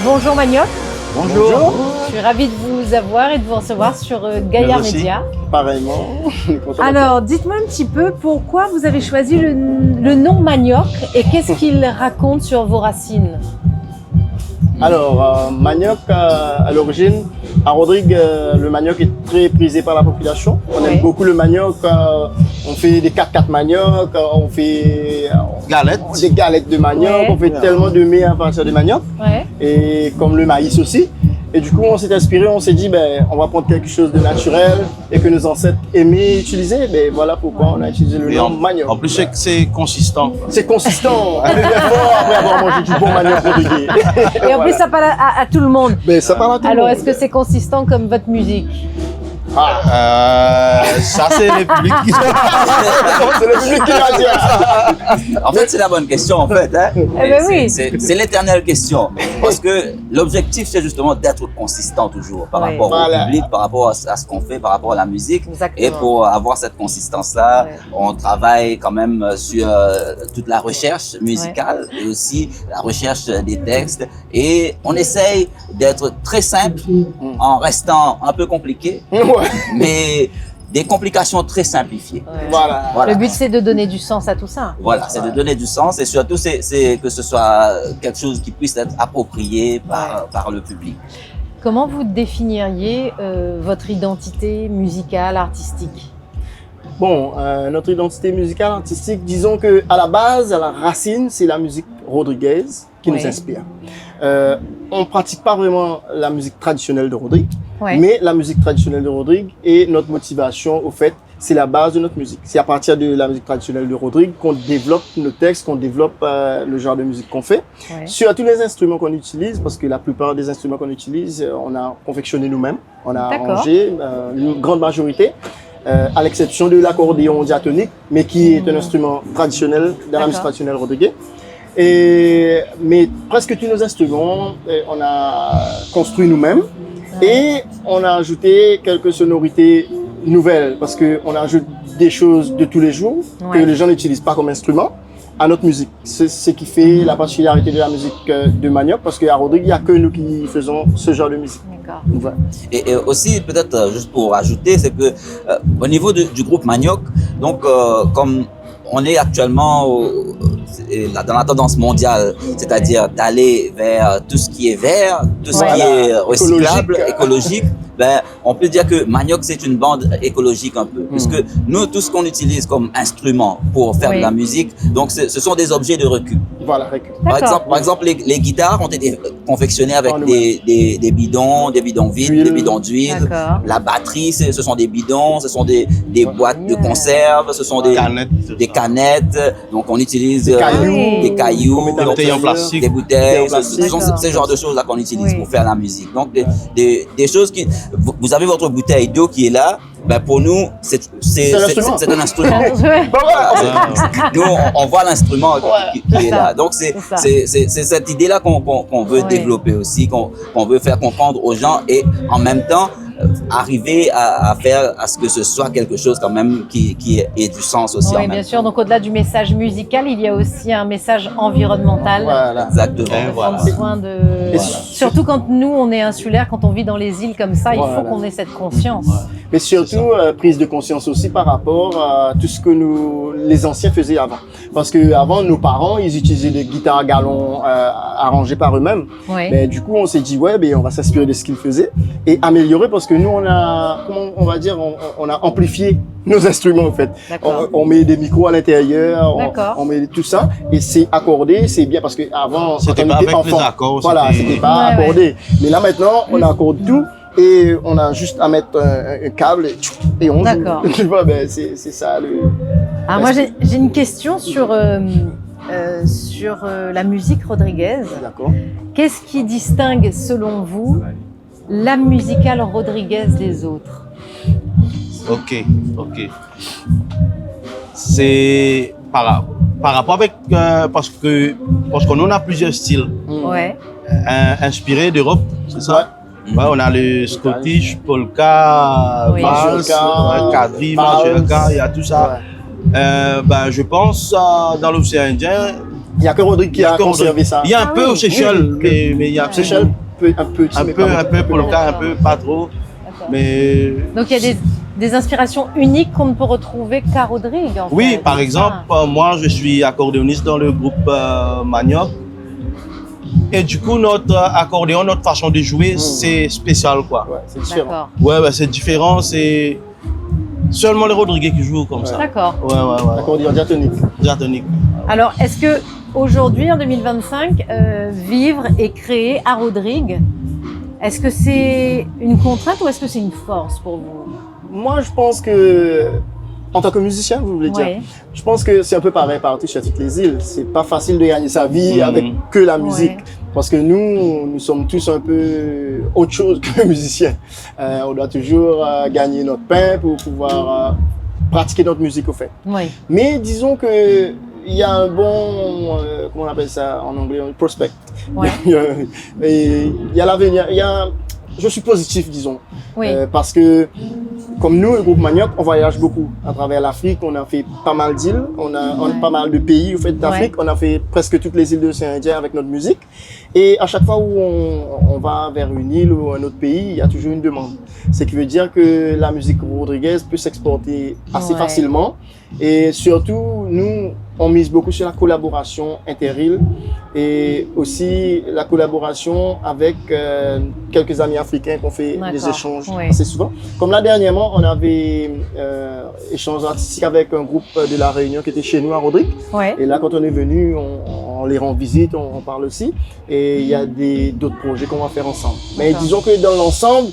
Bonjour Manioc. Bonjour. Je suis ravie de vous avoir et de vous recevoir sur Gaillard Média. Pareillement. Alors, dites-moi un petit peu pourquoi vous avez choisi le nom Manioc et qu'est-ce qu'il raconte sur vos racines? Alors, manioc, à l'origine, à Rodrigue, le manioc est très prisé par la population. On aime beaucoup le manioc. On fait des 4x4 manioc, on fait des galettes de manioc, on fait tellement de mets à partir de manioc. Et comme le maïs aussi. Et du coup, on s'est inspiré, on s'est dit, on va prendre quelque chose de naturel et que nos ancêtres aimaient utiliser. Voilà pourquoi on a utilisé le nom manioc. En plus, c'est consistant. C'est consistant. On est bien fort après avoir mangé du bon manioc rodriguais. Et en plus, ça parle à tout le monde. Ça parle à tout le monde. Alors, est-ce que c'est consistant comme votre musique? Ça, c'est le public qui c'est le public qui va dire. En fait, c'est la bonne question, en fait. Hein. Oui. C'est l'éternelle question. Parce que l'objectif, c'est justement d'être consistant toujours par rapport au public, par rapport à ce qu'on fait, par rapport à la musique. Exactement. Et pour avoir cette consistance-là, on travaille quand même sur toute la recherche musicale et aussi la recherche des textes. Et on essaye d'être très simple en restant un peu compliqué. Mais des complications très simplifiées. Voilà. Le but, c'est de donner du sens à tout ça. Voilà, c'est de donner du sens et surtout, c'est que ce soit quelque chose qui puisse être approprié par le public. Comment vous définiriez votre identité musicale, artistique? Bon, notre identité musicale, artistique, disons que à la base, à la racine, c'est la musique rodriguaise qui nous inspire. On pratique pas vraiment la musique traditionnelle de Rodrigue, mais la musique traditionnelle de Rodrigue est notre motivation. Au fait, c'est la base de notre musique. C'est à partir de la musique traditionnelle de Rodrigue qu'on développe nos textes, qu'on développe le genre de musique qu'on fait. Sur tous les instruments qu'on utilise, parce que la plupart des instruments qu'on utilise, on a confectionné nous-mêmes, on a arrangé une grande majorité. À l'exception de l'accordéon diatonique, mais qui est un instrument traditionnel dans la musique traditionnelle rodriguaise. Mais presque tous nos instruments, on a construit nous-mêmes et on a ajouté quelques sonorités nouvelles parce qu'on ajoute des choses de tous les jours que les gens n'utilisent pas comme instrument à notre musique. C'est ce qui fait la particularité de la musique de Manioc, parce qu'à Rodrigue, il n'y a que nous qui faisons ce genre de musique. D'accord. Et aussi, peut-être, juste pour ajouter, c'est que au niveau du groupe Manioc, donc comme on est actuellement dans la tendance mondiale, c'est-à-dire d'aller vers tout ce qui est vert, tout ce qui est recyclable, écologique, on peut dire que Manioc, c'est une bande écologique un peu, puisque nous, tout ce qu'on utilise comme instrument pour faire de la musique, donc ce sont des objets de recul. Voilà, par exemple, les guitares ont été confectionnées avec des bidons vides, des bidons d'huile. La batterie, ce sont des bidons, ce sont des boîtes de conserve, ce sont des canettes. Donc on utilise des cailloux, des bouteilles en plastique, des bouteilles. Ce sont ce genre de choses là qu'on utilise pour faire la musique. Donc des choses qui, vous avez votre bouteille d'eau qui est là. Pour nous, c'est un instrument. Nous, on voit l'instrument qui est là. Donc, c'est cette idée-là qu'on veut développer aussi, qu'on veut faire comprendre aux gens et en même temps, arriver à faire à ce que ce soit quelque chose quand même qui ait du sens aussi. Oui, bien sûr. Donc, au-delà du message musical, il y a aussi un message environnemental. Voilà. Exactement. Prendre soin de... Surtout quand nous, on est insulaire, quand on vit dans les îles comme ça, il faut qu'on ait cette conscience. Mais surtout, prise de conscience aussi par rapport à tout ce que les anciens faisaient avant. Parce que avant, nos parents, ils utilisaient des guitares à galons arrangées par eux-mêmes. Mais du coup, on s'est dit, on va s'inspirer de ce qu'ils faisaient et améliorer, parce que nous, on a, comment on va dire, on a amplifié nos instruments, en fait. On met des micros à l'intérieur, on met tout ça, et c'est accordé, c'est bien, parce que avant, c'était pas avec les accords. Voilà, c'était pas accordé. Mais là, maintenant, on accorde tout. Et on a juste à mettre un câble et on joue. Tu vois, c'est ça le... Alors moi, j'ai une question sur la musique rodriguaise. D'accord. Qu'est-ce qui distingue, selon vous, la musicale rodriguaise des autres? Ok. C'est par rapport avec... parce qu'on en a plusieurs styles. Inspirés d'Europe, c'est ça? On a le Scottish, polka, valse, quadrille, majorca, il y a tout ça. Je pense dans l'océan Indien. Il n'y a que Rodrigue qui a conservé ça. Il y a un peu aux Seychelles, mais il y a Seychelles, un peu pour le cas, un peu, pas trop. Mais... Donc il y a des inspirations uniques qu'on ne peut retrouver qu'à Rodrigue. En oui, fait. par exemple, moi je suis accordéoniste dans le groupe Manioc. Et du coup, notre accordéon, notre façon de jouer, c'est spécial, quoi. Ouais, c'est différent. C'est différent, c'est seulement les Rodriguez qui jouent comme ça. D'accord. Ouais. Accordéon diatonique. Diatonique. Alors, est-ce que aujourd'hui, en 2025, vivre et créer à Rodrigue, est-ce que c'est une contrainte ou est-ce que c'est une force pour vous? Moi, je pense que, en tant que musicien, vous voulez dire, je pense que c'est un peu pareil partout sur toutes les îles. C'est pas facile de gagner sa vie avec que la musique. Parce que nous sommes tous un peu autre chose que musiciens. On doit toujours gagner notre pain pour pouvoir pratiquer notre musique, au fait. Mais disons que il y a un bon, comment on appelle ça en anglais, un prospect. Et il y a l'avenir, je suis positif, disons. Parce que, comme nous, le groupe Manioc, on voyage beaucoup à travers l'Afrique. On a fait pas mal d'îles, on a pas mal de pays au fait d'Afrique. On a fait presque toutes les îles de l'océan Indien avec notre musique. Et à chaque fois où on va vers une île ou un autre pays, il y a toujours une demande. Ce qui veut dire que la musique rodriguaise peut s'exporter assez facilement. Et surtout, nous, on mise beaucoup sur la collaboration inter-îles et aussi la collaboration avec quelques amis africains qu'on fait des échanges assez souvent. Comme là, dernièrement, on avait échange artistique avec un groupe de La Réunion qui était chez nous à Rodrigue. Et là, quand on est venu, on les rend visite, on parle aussi. Et il y a d'autres projets qu'on va faire ensemble. Mais disons que dans l'ensemble,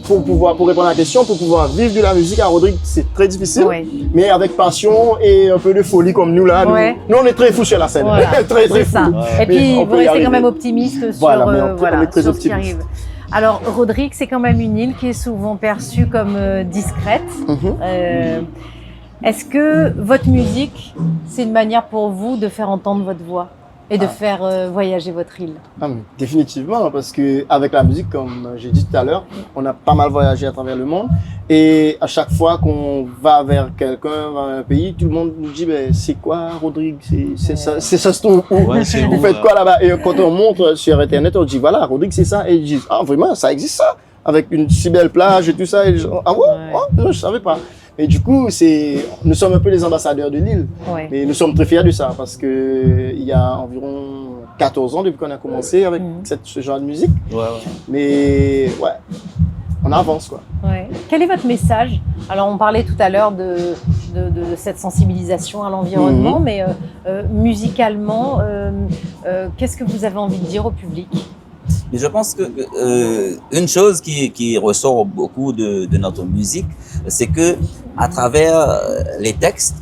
pour répondre à la question, pour pouvoir vivre de la musique à Rodrigue, c'est très difficile. Mais avec passion et un peu de folie comme nous là, nous on est très fous sur la scène. Très fous. Et puis vous restez quand même optimiste sur, on est très sur ce qui arrive. Alors Rodrigue, c'est quand même une île qui est souvent perçue comme discrète. Est-ce que votre musique, c'est une manière pour vous de faire entendre votre voix et de faire voyager votre île? Définitivement, parce que avec la musique, comme j'ai dit tout à l'heure, on a pas mal voyagé à travers le monde. Et à chaque fois qu'on va vers quelqu'un, vers un pays, tout le monde nous dit c'est quoi Rodrigue? C'est ça se trouve où? Vous faites quoi là-bas? Et quand on montre sur Internet, on dit voilà, Rodrigue c'est ça. Et ils disent vraiment, ça existe ça? Avec une si belle plage et tout ça. Et non, je savais pas. Et du coup, nous sommes un peu les ambassadeurs de l'île. Mais nous sommes très fiers de ça parce que il y a environ 14 ans depuis qu'on a commencé avec ce genre de musique. Mais on avance quoi. Quel est votre message? Alors on parlait tout à l'heure de cette sensibilisation à l'environnement, mais musicalement, qu'est-ce que vous avez envie de dire au public? Mais je pense que une chose qui ressort beaucoup de notre musique, c'est que à travers les textes,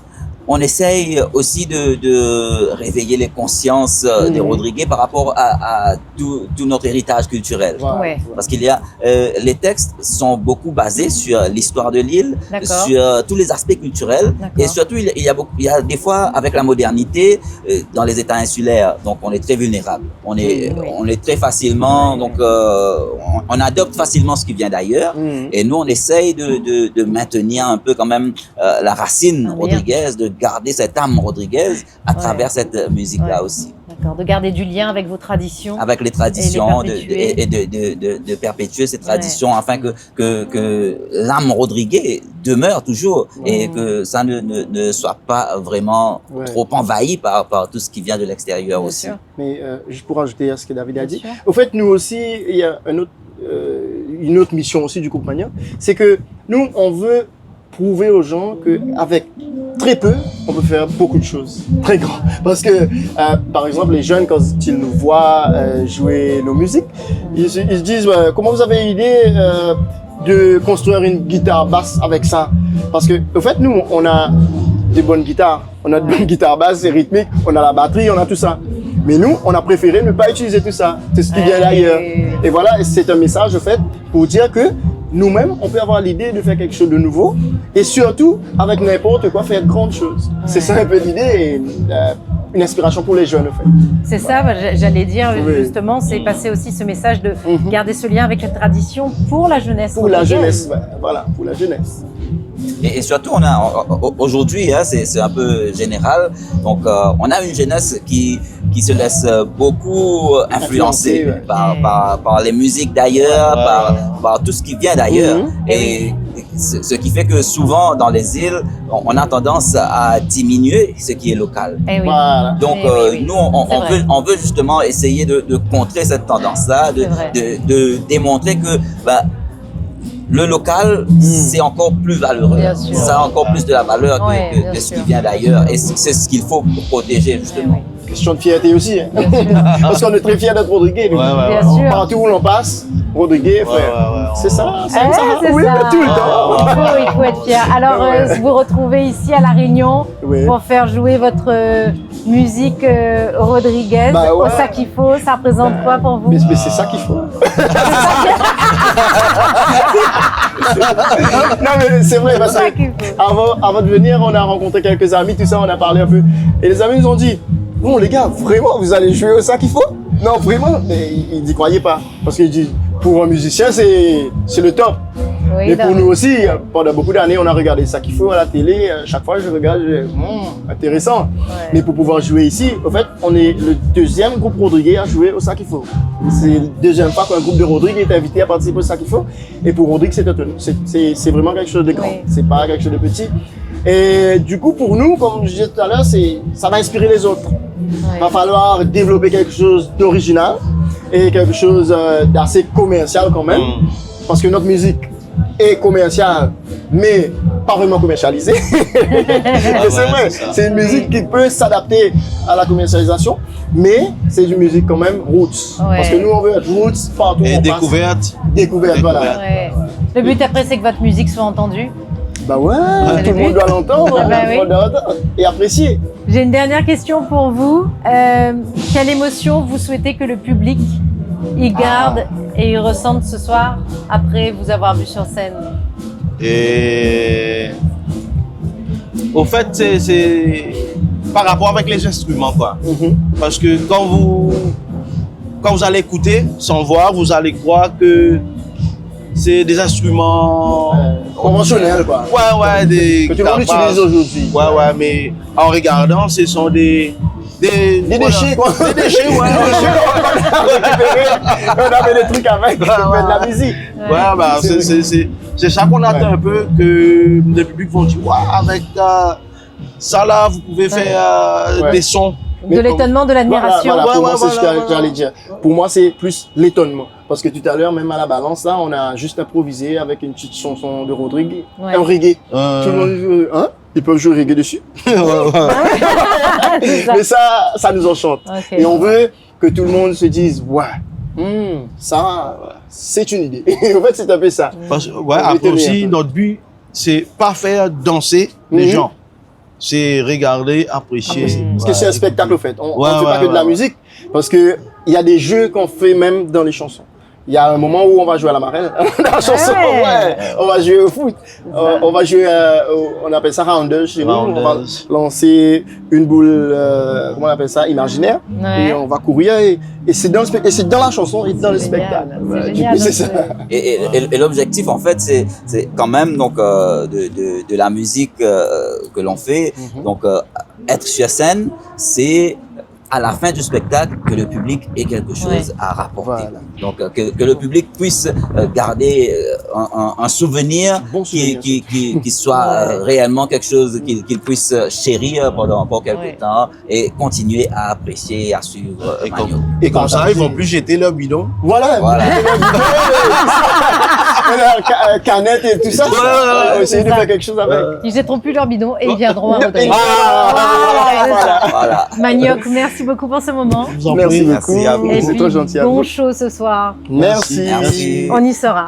on essaye aussi de réveiller les consciences des Rodriguais par rapport à tout notre héritage culturel. Parce qu'il y a les textes sont beaucoup basés sur l'histoire de l'île, sur tous les aspects culturels et surtout il y a des fois avec la modernité dans les États insulaires, donc on est très vulnérable. On est très facilement on adopte facilement ce qui vient d'ailleurs et nous on essaye de maintenir un peu quand même la racine rodriguaise, de garder cette âme rodriguaise à travers cette musique-là aussi. D'accord, de garder du lien avec vos traditions. Avec les traditions et de perpétuer ces traditions afin que l'âme rodriguée demeure toujours et que ça ne soit pas vraiment trop envahi par tout ce qui vient de l'extérieur aussi. Mais juste pour ajouter à ce que David a dit, au fait, nous aussi, il y a une autre mission aussi du groupe Manioc, c'est que nous, on veut prouver aux gens qu'avec très peu, on peut faire beaucoup de choses, très grand. Parce que, par exemple, les jeunes, quand ils nous voient jouer nos musiques, ils se disent comment vous avez l'idée de construire une guitare basse avec ça? Parce que, au fait, nous, on a des bonnes guitares, on a de bonnes guitares basses et rythmiques, on a la batterie, on a tout ça. Mais nous, on a préféré ne pas utiliser tout ça. C'est ce qui vient d'ailleurs. Et voilà, c'est un message, en fait, pour dire que nous-mêmes, on peut avoir l'idée de faire quelque chose de nouveau et surtout, avec n'importe quoi, faire de grandes choses. C'est ça un peu l'idée et une inspiration pour les jeunes, en fait. C'est ça, j'allais dire justement, c'est passer aussi ce message de garder ce lien avec la tradition pour la jeunesse. Pour la jeunesse, voilà, pour la jeunesse. Et surtout, aujourd'hui, hein, c'est un peu général, donc on a une jeunesse qui se laisse beaucoup influencer ouais. par les musiques d'ailleurs, par tout ce qui vient d'ailleurs. Et ce qui fait que souvent dans les îles, on a tendance à diminuer ce qui est local. Eh oui. Voilà. Donc nous, on veut justement essayer de contrer cette tendance-là, de démontrer que le local, c'est encore plus valeureux. Ça a encore plus de la valeur que ce qui vient d'ailleurs. Et c'est ce qu'il faut protéger justement. Question de fierté aussi. Hein. Parce qu'on est très fiers d'être Rodriguez. Bien sûr. Partout où l'on passe, Rodriguez, frère. C'est ça. C'est oui, ça. tout le temps. Il faut être fier. Alors, vous retrouvez ici à La Réunion pour faire jouer votre musique Rodriguez au Sakifo. Ça représente quoi pour vous? Mais c'est ça qu'il faut. Non, mais c'est vrai, parce que avant de venir, on a rencontré quelques amis, tout ça, on a parlé un peu. Et les amis nous ont dit, bon, les gars, vraiment, vous allez jouer au Sakifo? Non, vraiment. Mais ils n'y croyaient pas. Parce qu'ils disent, pour un musicien, c'est le top. Oui, mais pour nous aussi, pendant beaucoup d'années, on a regardé Sakifo à la télé. Chaque fois, je regarde, intéressant. Ouais. Mais pour pouvoir jouer ici, en fait, on est le deuxième groupe Rodriguez à jouer au Sakifo. C'est la deuxième fois qu'un groupe de Rodriguez est invité à participer au Sakifo. Et pour Rodriguez, c'est vraiment quelque chose de grand. Oui. C'est pas quelque chose de petit. Et du coup, pour nous, comme je disais tout à l'heure, ça va inspirer les autres. Il va falloir développer quelque chose d'original et quelque chose d'assez commercial quand même. Parce que notre musique est commerciale, mais pas vraiment commercialisée. C'est vrai, c'est une musique qui peut s'adapter à la commercialisation, mais c'est une musique quand même roots. Parce que nous, on veut être roots partout. Et découverte. Découverte, voilà. Ouais. Le but après, c'est que votre musique soit entendue. Bah ouais, tout le monde doit l'entendre, et apprécier. J'ai une dernière question pour vous. Quelle émotion vous souhaitez que le public y garde et y ressente ce soir après vous avoir vu sur scène? Et au fait, c'est par rapport avec les instruments, quoi. Parce que quand vous allez écouter sans voir, vous allez croire que c'est des instruments conventionnels, quoi. Que tout le monde utilise aujourd'hui. Mais en regardant, ce sont des déchets, quoi. Des déchets, on a fait des trucs avec, de la musique. C'est ça qu'on attend un peu, que le public vont dire, avec ça là, vous pouvez faire des sons. De l'étonnement, de l'admiration. Pour moi, c'est ce que j'allais dire. Pour moi, c'est plus l'étonnement. Parce que tout à l'heure, même à la balance, là, on a juste improvisé avec une petite chanson de Rodriguez. Un reggae. Tout le monde, hein? Ils peuvent jouer reggae dessus. Mais ça nous enchante. Et on veut que tout le monde se dise, ça, c'est une idée. En fait, c'est un peu ça. Après aussi, notre but, c'est pas faire danser les gens. C'est regarder, apprécier. Parce que c'est un spectacle, au fait. On ne fait pas que de la musique. Parce qu'il y a des jeux qu'on fait même dans les chansons. Il y a un moment où on va jouer à la marelle. Dans la chanson, on va jouer au foot. On va jouer, on appelle ça rounders chez nous. On va lancer une boule, comment on appelle ça, imaginaire. Et on va courir. Et c'est dans la chanson et dans le spectacle. Du coup, c'est ça. Et l'objectif, en fait, c'est quand même donc, de la musique que l'on fait. Donc, être sur scène, c'est à la fin du spectacle que le public ait quelque chose à rapporter. Donc que le public puisse garder un souvenir qui soit réellement quelque chose qu'il puisse chérir pendant quelques temps et continuer à apprécier et à suivre Manioc. Et comme ça, ils vont plus jeter leur bidon. Voilà. Canette et tout ça. Essayer de faire quelque chose avec. Ils jetteront plus leur bidon et ils viendront à Rodriguez. Manioc, merci beaucoup pour ce moment. Merci beaucoup. C'est trop gentil à vous. Bon show ce soir. Merci. On y sera.